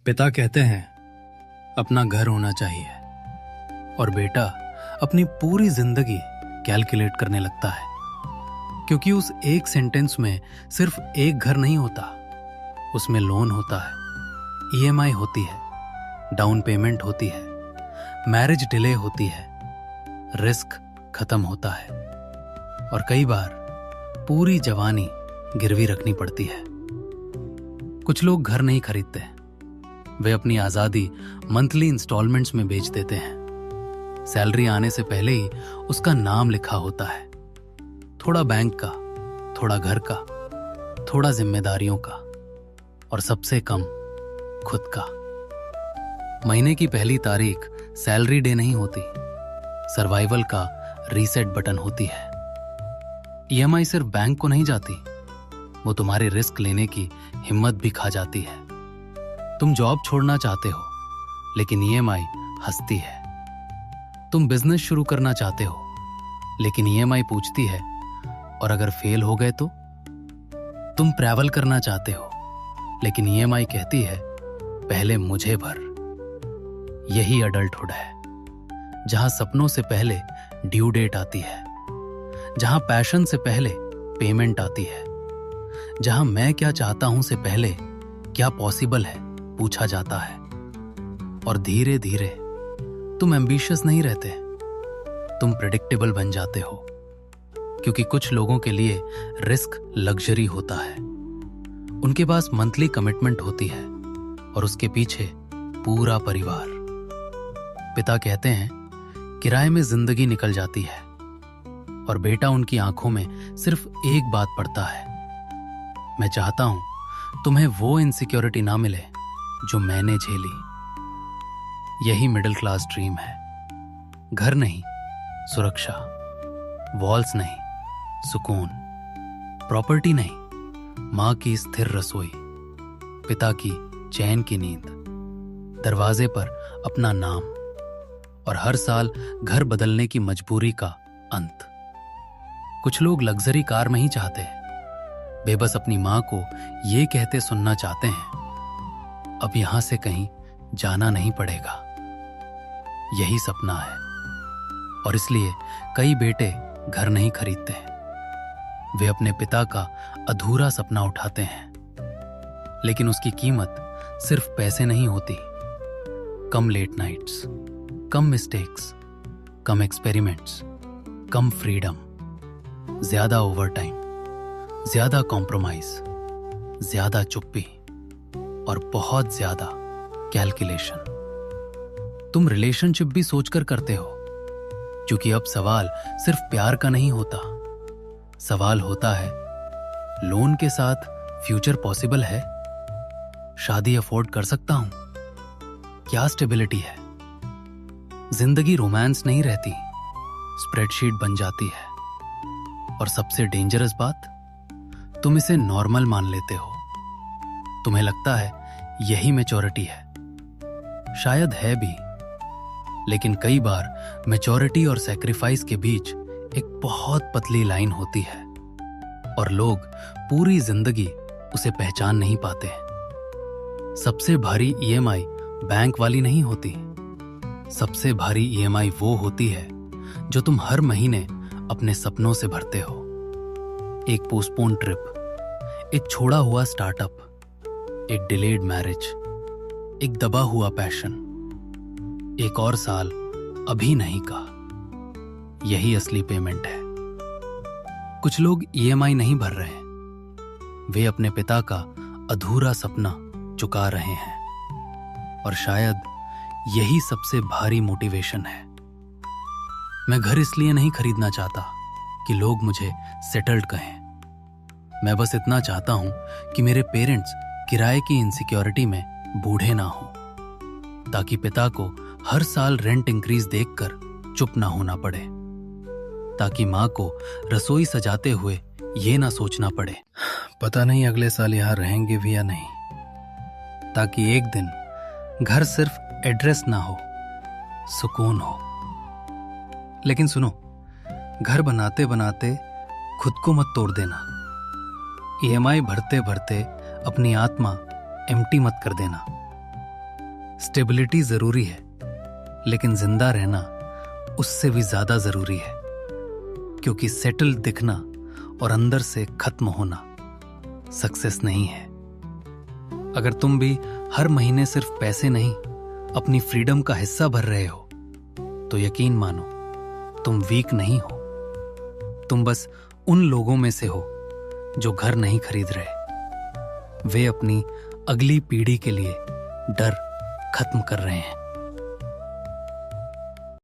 पिता कहते हैं अपना घर होना चाहिए और बेटा अपनी पूरी जिंदगी कैलकुलेट करने लगता है, क्योंकि उस एक सेंटेंस में सिर्फ एक घर नहीं होता, उसमें लोन होता है, ईएमआई होती है, डाउन पेमेंट होती है, मैरिज डिले होती है, रिस्क खत्म होता है और कई बार पूरी जवानी गिरवी रखनी पड़ती है। कुछ लोग घर नहीं खरीदते, वे अपनी आजादी मंथली इंस्टॉलमेंट्स में बेच देते हैं। सैलरी आने से पहले ही उसका नाम लिखा होता है, थोड़ा बैंक का, थोड़ा घर का, थोड़ा जिम्मेदारियों का और सबसे कम खुद का। महीने की पहली तारीख सैलरी डे नहीं होती, सर्वाइवल का रीसेट बटन होती है। ईएमआई सिर्फ बैंक को नहीं जाती, वो तुम्हारे रिस्क लेने की हिम्मत भी खा जाती है। तुम जॉब छोड़ना चाहते हो, लेकिन ईएमआई हंसती है। तुम बिजनेस शुरू करना चाहते हो, लेकिन ईएमआई पूछती है और अगर फेल हो गए तो? तुम ट्रैवल करना चाहते हो, लेकिन ईएमआई कहती है पहले मुझे भर। यही अडल्टहुड है, जहां सपनों से पहले ड्यू डेट आती है, जहां पैशन से पहले पेमेंट आती है, जहां मैं क्या चाहता हूं से पहले क्या पॉसिबल है पूछा जाता है। और धीरे धीरे तुम एम्बिशियस नहीं रहते, तुम प्रेडिक्टेबल बन जाते हो, क्योंकि कुछ लोगों के लिए रिस्क लग्जरी होता है। उनके पास मंथली कमिटमेंट होती है और उसके पीछे पूरा परिवार। पिता कहते हैं किराए में जिंदगी निकल जाती है और बेटा उनकी आंखों में सिर्फ एक बात पढ़ता है, मैं चाहता हूं तुम्हें वो इनसिक्योरिटी ना मिले जो मैंने झेली। यही मिडिल क्लास ड्रीम है, घर नहीं सुरक्षा, वॉल्स नहीं सुकून, प्रॉपर्टी नहीं मां की स्थिर रसोई, पिता की चैन की नींद, दरवाजे पर अपना नाम और हर साल घर बदलने की मजबूरी का अंत। कुछ लोग लग्जरी कार नहीं चाहते, वे बस अपनी मां को ये कहते सुनना चाहते हैं अब यहां से कहीं जाना नहीं पड़ेगा। यही सपना है और इसलिए कई बेटे घर नहीं खरीदते, वे अपने पिता का अधूरा सपना उठाते हैं, लेकिन उसकी कीमत सिर्फ पैसे नहीं होती। कम लेट नाइट्स, कम मिस्टेक्स, कम एक्सपेरिमेंट्स, कम फ्रीडम, ज्यादा ओवरटाइम, ज्यादा कॉम्प्रोमाइज, ज्यादा चुप्पी और बहुत ज्यादा कैलकुलेशन। तुम रिलेशनशिप भी सोचकर करते हो, क्योंकि अब सवाल सिर्फ प्यार का नहीं होता, सवाल होता है लोन के साथ फ्यूचर पॉसिबल है? शादी अफोर्ड कर सकता हूं? क्या स्टेबिलिटी है? जिंदगी रोमांस नहीं रहती, स्प्रेडशीट बन जाती है। और सबसे डेंजरस बात, तुम इसे नॉर्मल मान लेते हो। तुम्हें लगता है यही मैच्योरिटी है, शायद है भी, लेकिन कई बार मैच्योरिटी और सैक्रिफाइस के बीच एक बहुत पतली लाइन होती है और लोग पूरी जिंदगी उसे पहचान नहीं पाते। सबसे भारी ईएमआई बैंक वाली नहीं होती, सबसे भारी ईएमआई वो होती है जो तुम हर महीने अपने सपनों से भरते हो। एक पोस्टपोन ट्रिप, एक छोड़ा हुआ स्टार्टअप, एक डिलेड मैरिज, एक दबा हुआ पैशन, एक और साल अभी नहीं का। यही असली पेमेंट है। कुछ लोग ईएमआई नहीं भर रहे, वे अपने पिता का अधूरा सपना चुका रहे हैं और शायद यही सबसे भारी मोटिवेशन है। मैं घर इसलिए नहीं खरीदना चाहता कि लोग मुझे सेटल्ड कहें, मैं बस इतना चाहता हूं कि मेरे पेरेंट्स किराए की इनसिक्योरिटी में बूढ़े ना हो, ताकि पिता को हर साल रेंट इंक्रीज देखकर चुप ना होना पड़े, ताकि मां को रसोई सजाते हुए ये ना सोचना पड़े पता नहीं अगले साल यहां रहेंगे भी या नहीं, ताकि एक दिन घर सिर्फ एड्रेस ना हो, सुकून हो। लेकिन सुनो, घर बनाते बनाते खुद को मत तोड़ देना, ईएमआई भरते भरते अपनी आत्मा एम्प्टी मत कर देना। स्टेबिलिटी जरूरी है, लेकिन जिंदा रहना उससे भी ज्यादा जरूरी है, क्योंकि सेटल दिखना और अंदर से खत्म होना सक्सेस नहीं है। अगर तुम भी हर महीने सिर्फ पैसे नहीं, अपनी फ्रीडम का हिस्सा भर रहे हो, तो यकीन मानो तुम वीक नहीं हो। तुम बस उन लोगों में से हो जो घर नहीं खरीद रहे, वे अपनी अगली पीढ़ी के लिए डर खत्म कर रहे हैं।